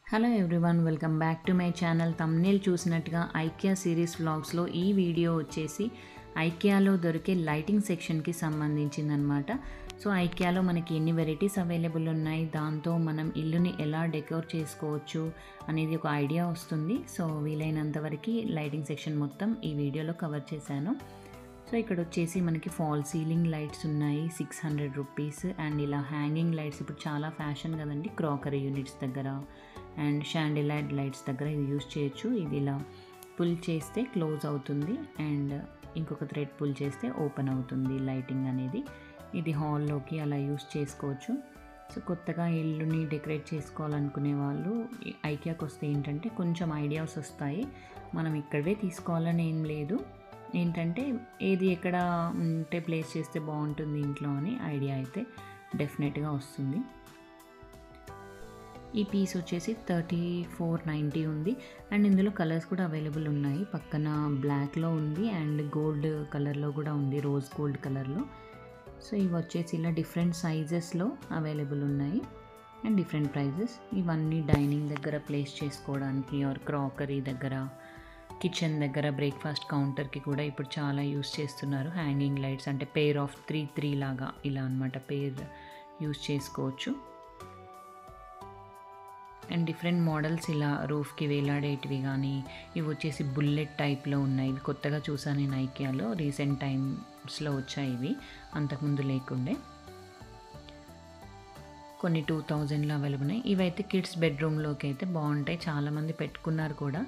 Hello everyone, welcome back to my channel. Thumbnail చూసినట్టుగా IKEA series వ్లాగ్స్లో ఈ video వచ్చేసి ఐకియాలో దొరికే లైటింగ్ సెక్షన్కి సంబంధించిందనమాట. సో ఐకియాలో మనకి ఎన్ని వెరైటీస్ అవైలబుల్ ఉన్నాయి, దాంతో మనం ఇల్లుని ఎలా డెకోర్ చేసుకోవచ్చు అనేది ఒక ఐడియా వస్తుంది. సో వీలైనంత వరకు లైటింగ్ సెక్షన్ మొత్తం ఈ వీడియోలో కవర్ చేశాను. సో ఇక్కడ వచ్చేసి మనకి ఫాల్ సీలింగ్ లైట్స్ ఉన్నాయి, 600 రూపీస్. అండ్ ఇలా హ్యాంగింగ్ లైట్స్ ఇప్పుడు చాలా ఫ్యాషన్ కదండి, క్రాకరీ యూనిట్స్ దగ్గర అండ్ షాండిలైట్ లైట్స్ దగ్గర ఇది యూస్ చేయొచ్చు. ఇది ఇలా పుల్ చేస్తే క్లోజ్ అవుతుంది అండ్ ఇంకొక థ్రెడ్ పుల్ చేస్తే ఓపెన్ అవుతుంది లైటింగ్ అనేది. ఇది హాల్లోకి అలా యూస్ చేసుకోవచ్చు. సో కొత్తగా ఇల్లుని డెకరేట్ చేసుకోవాలనుకునే వాళ్ళు ఐకియాకి వస్తే ఏంటంటే కొంచెం ఐడియాస్ వస్తాయి. మనం ఇక్కడే తీసుకోవాలని ఏం లేదు, ఏంటంటే ఏది ఎక్కడ ఉంటే ప్లేస్ చేస్తే బాగుంటుంది ఇంట్లో అని ఐడియా అయితే డెఫినెట్గా వస్తుంది. ఈ పీస్ వచ్చేసి 3490 ఉంది. అండ్ ఇందులో కలర్స్ కూడా అవైలబుల్ ఉన్నాయి. పక్కన బ్లాక్లో ఉంది అండ్ గోల్డ్ కలర్లో కూడా ఉంది, రోజ్ గోల్డ్ కలర్లో. సో ఇవి వచ్చేసి ఇలా డిఫరెంట్ సైజెస్లో అవైలబుల్ ఉన్నాయి అండ్ డిఫరెంట్ ప్రైజెస్. ఇవన్నీ డైనింగ్ దగ్గర ప్లేస్ చేసుకోవడానికి ఆర్ క్రాకరీ దగ్గర, కిచెన్ దగ్గర, బ్రేక్ఫాస్ట్ కౌంటర్కి కూడా ఇప్పుడు చాలా యూస్ చేస్తున్నారు. హ్యాంగింగ్ లైట్స్ అంటే పేర్ ఆఫ్ 3 లాగా ఇలా అనమాట, పేర్ యూస్ చేసుకోవచ్చు. అండ్ డిఫరెంట్ మోడల్స్ ఇలా రూఫ్కి వేలాడేటివి కానీ, ఇవి వచ్చేసి బుల్లెట్ టైప్లో ఉన్నాయి. ఇవి కొత్తగా చూసాను నేను ఐకియాలో, రీసెంట్ టైమ్స్లో వచ్చాయి ఇవి, అంతకుముందు లేకుండే. కొన్ని 2000లో అవైలబుల్ ఉన్నాయి. ఇవైతే కిడ్స్ బెడ్రూమ్లోకి అయితే బాగుంటాయి, చాలామంది పెట్టుకున్నారు కూడా.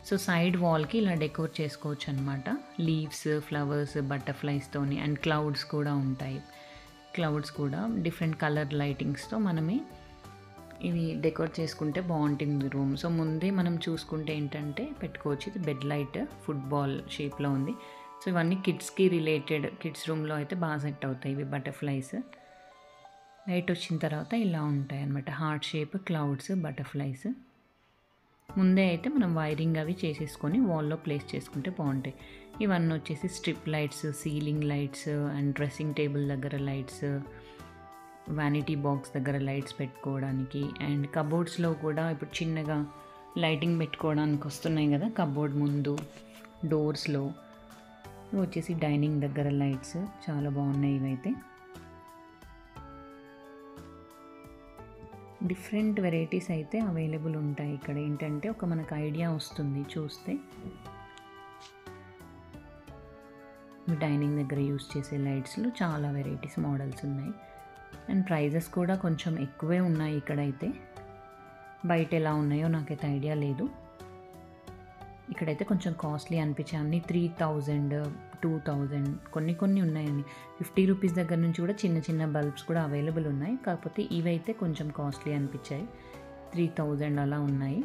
సో సైడ్ వాల్కి ఇలా డెకోర్ చేసుకోవచ్చు అనమాట. లీవ్స్, ఫ్లవర్స్, బటర్ఫ్లైస్తోని అండ్ క్లౌడ్స్ కూడా ఉంటాయి. క్లౌడ్స్ కూడా డిఫరెంట్ కలర్ లైటింగ్స్తో మనమే ఇవి డెకోర్ చేసుకుంటే బాగుంటుంది రూమ్. సో ముందే మనం చూసుకుంటే ఏంటంటే పెట్టుకోవచ్చు. ఇది బెడ్ లైట్ ఫుట్బాల్ షేప్లో ఉంది. సో ఇవన్నీ కిడ్స్కి రిలేటెడ్, కిడ్స్ రూమ్లో అయితే బాగా సెట్ అవుతాయి ఇవి బటర్ఫ్లైస్. లైట్ వచ్చిన తర్వాత ఇలా ఉంటాయి అన్నమాట, హార్ట్ షేప్, క్లౌడ్స్, బటర్ఫ్లైస్. ముందే అయితే మనం వైరింగ్ అవి చేసేసుకొని వాల్లో ప్లేస్ చేసుకుంటే బాగుంటాయి. ఇవన్నీ వచ్చేసి strip lights, ceiling lights and dressing table దగ్గర లైట్స్, వ్యానిటీ బాక్స్ దగ్గర లైట్స్ పెట్టుకోవడానికి అండ్ కబోర్డ్స్లో కూడా ఇప్పుడు చిన్నగా లైటింగ్ పెట్టుకోవడానికి వస్తున్నాయి కదా కబోర్డ్ ముందు, డోర్స్లో. వచ్చేసి డైనింగ్ దగ్గర లైట్స్ చాలా బాగున్నాయి ఇవైతే. డిఫరెంట్ వెరైటీస్ అయితే అవైలబుల్ ఉంటాయి ఇక్కడ. ఏంటంటే ఒక మనకు ఐడియా వస్తుంది చూస్తే. డైనింగ్ దగ్గర యూస్ చేసే లైట్స్లో చాలా వెరైటీస్, మోడల్స్ ఉన్నాయి. అండ్ ప్రైజెస్ కూడా కొంచెం ఎక్కువే ఉన్నాయి ఇక్కడైతే. బయట ఎలా ఉన్నాయో నాకైతే ఐడియా లేదు. ఇక్కడైతే కొంచెం కాస్ట్లీ అనిపించాయి అన్నీ. 3000, 2000 కొన్ని ఉన్నాయండి. 50 రూపీస్ దగ్గర నుంచి కూడా చిన్న చిన్న బల్బ్స్ కూడా అవైలబుల్ ఉన్నాయి. కాకపోతే ఇవైతే కొంచెం కాస్ట్లీ అనిపించాయి, 3000 అలా ఉన్నాయి.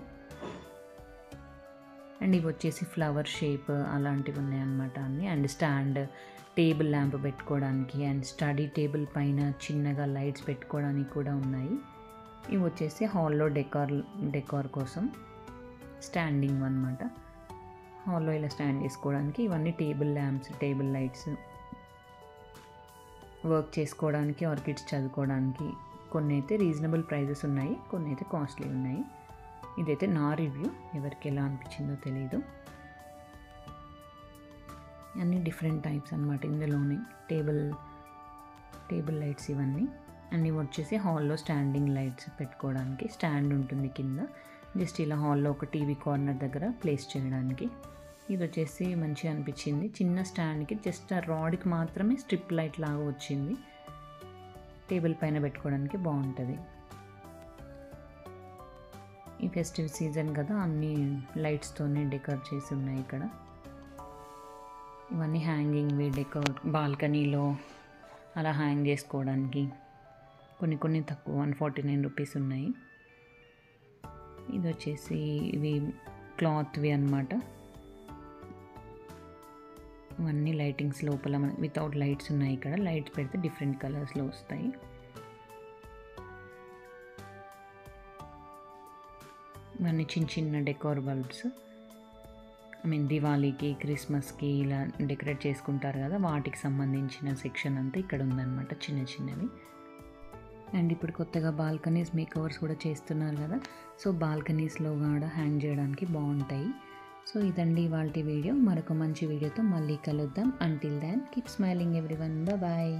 అండ్ ఇవి వచ్చేసి ఫ్లవర్ షేప్ అలాంటివి ఉన్నాయి అన్నమాట అన్నీ. అండ్ స్టాండ్, టేబుల్ ల్యాంప్ పెట్టుకోవడానికి అండ్ స్టడీ టేబుల్ పైన చిన్నగా లైట్స్ పెట్టుకోవడానికి కూడా ఉన్నాయి. ఇవి వచ్చేసి హాల్లో డెకార్ కోసం స్టాండింగ్ అన్నమాట. హాల్లో ఇలా స్టాండ్ చేసుకోవడానికి. ఇవన్నీ table lamps, table lights, work చేసుకోవడానికి ఆర్ కిడ్స్ చదువుకోవడానికి. కొన్ని అయితే రీజనబుల్ ప్రైజెస్ ఉన్నాయి, కొన్ని అయితే కాస్ట్లీ ఉన్నాయి. ఇదైతే నా రివ్యూ, ఎవరికి ఎలా అనిపించిందో తెలీదు. అన్నీ డిఫరెంట్ టైప్స్ అనమాట ఇందులోనే. టేబుల్ లైట్స్ ఇవన్నీ. అన్నీ వచ్చేసి హాల్లో స్టాండింగ్ లైట్స్ పెట్టుకోవడానికి. స్టాండ్ ఉంటుంది కింద, జస్ట్ ఇలా హాల్లో ఒక టీవీ కార్నర్ దగ్గర ప్లేస్ చేయడానికి. ఇది వచ్చేసి మంచిగా అనిపించింది. చిన్న స్టాండ్కి జస్ట్ ఆ రాడ్కి మాత్రమే స్ట్రిప్ లైట్ లాగా వచ్చింది, టేబుల్ పైన పెట్టుకోవడానికి బాగుంటుంది. ఈ ఫెస్టివ్ సీజన్ కదా, అన్ని లైట్స్తోనే డెకర్ చేసి ఉన్నాయి ఇక్కడ. ఇవన్నీ హ్యాంగింగ్వి, డెకోర్ బాల్కనీలో అలా హ్యాంగ్ చేసుకోవడానికి. కొన్ని తక్కువ 149 రూపీస్ ఉన్నాయి. ఇది వచ్చేసి ఇవి క్లాత్వి అన్నమాట. ఇవన్నీ లైటింగ్స్ లోపల వితౌట్ లైట్స్ ఉన్నాయి ఇక్కడ. లైట్స్ పెడితే డిఫరెంట్ కలర్స్లో వస్తాయి. ఇవన్నీ చిన్న డెకోర్ బల్బ్స్. దివాళీకి, క్రిస్మస్కి ఇలా డెకరేట్ చేసుకుంటారు కదా, వాటికి సంబంధించిన సెక్షన్ అంతా ఇక్కడ ఉందన్నమాట, చిన్నవి. అండ్ ఇప్పుడు కొత్తగా బాల్కనీస్ మేకవర్స్ కూడా చేస్తున్నారు కదా, సో బాల్కనీస్లో కూడా హ్యాంగ్ చేయడానికి బాగుంటాయి. సో ఇదండి ఇవాల్టి వీడియో. మరొక మంచి వీడియోతో మళ్ళీ కలుద్దాం. Until then keep smiling everyone. Bye.